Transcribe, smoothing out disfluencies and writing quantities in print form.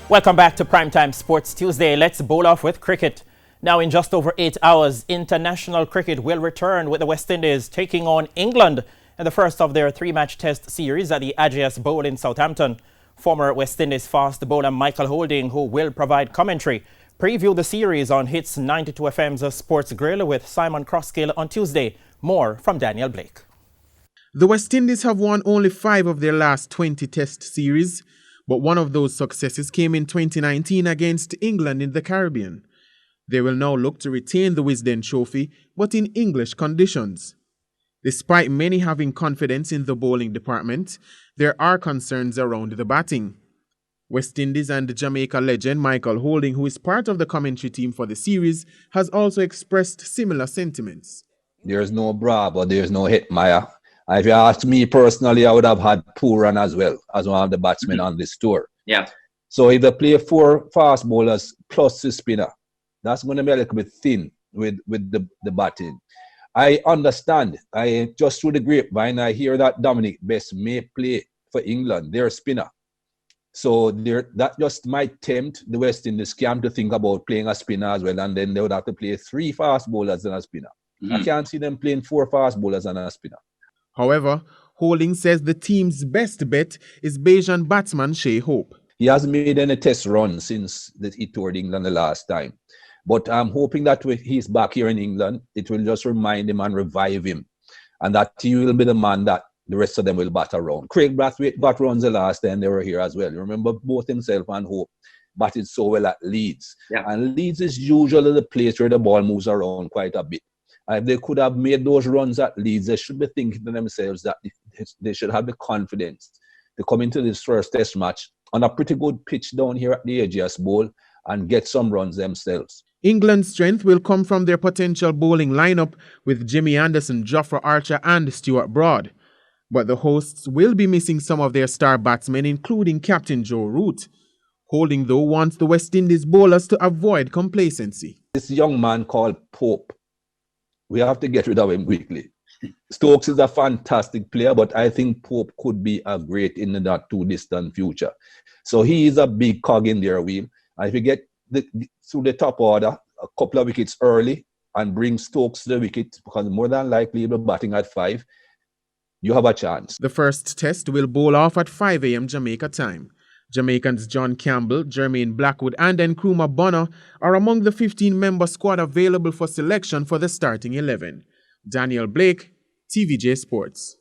Welcome back to Primetime Sports Tuesday. Let's bowl off with cricket. Now, in just over 8 hours, international cricket will return with the West Indies taking on England in the first of their three-match test series at the Ageas Bowl in Southampton. Former West Indies fast bowler Michael Holding, who will provide commentary, previewed the series on Hits 92 FM's Sports Grill with Simon Crosskill on Tuesday. More from Daniel Blake. The West Indies have won only 5 of their last 20 test series, but one of those successes came in 2019 against England in the Caribbean. They will now look to retain the Wisden Trophy, but in English conditions. Despite many having confidence in the bowling department, there are concerns around the batting. West Indies and Jamaica legend Michael Holding, who is part of the commentary team for the series, has also expressed similar sentiments. There's no Bravo, there's no Hitmire. If you ask me personally, I would have had Pooran as well as one of the batsmen on this tour. Yeah. So if they play 4 fast bowlers plus the spinner, that's going to be a little bit thin with the batting. I understand. I just through the grapevine, I hear that Dominic Best may play for England, their spinner. So that just might tempt the West Indies camp to think about playing a spinner as well, and then they would have to play 3 fast bowlers and a spinner. I can't see them playing 4 fast bowlers and a spinner. However, Holding says the team's best bet is Bajan batsman Shea Hope. He hasn't made any test run since he toured England the last time. But I'm hoping that when he's back here in England, it will just remind him and revive him. And that he will be the man that the rest of them will bat around. Craig Brathwaite got runs the last time they were here as well. You remember both himself and Hope batted so well at Leeds. Yeah. And Leeds is usually the place where the ball moves around quite a bit. And if they could have made those runs at Leeds, they should be thinking to themselves that they should have the confidence to come into this first test match on a pretty good pitch down here at the Ageas Bowl and get some runs themselves. England's strength will come from their potential bowling lineup with Jimmy Anderson, Jofra Archer and Stuart Broad. But the hosts will be missing some of their star batsmen, including Captain Joe Root. Holding, though, wants the West Indies bowlers to avoid complacency. This young man called Pope, we have to get rid of him quickly. Stokes is a fantastic player, but I think Pope could be a great in the not too distant future. So he is a big cog in their wheel. And if you get through the top order, a couple of wickets early and bring Stokes to the wicket, because more than likely he'll be batting at 5, you have a chance. The first test will bowl off at 5 a.m. Jamaica time. Jamaicans John Campbell, Jermaine Blackwood and Nkrumah Bonner are among the 15-member squad available for selection for the starting 11. Daniel Blake, TVJ Sports.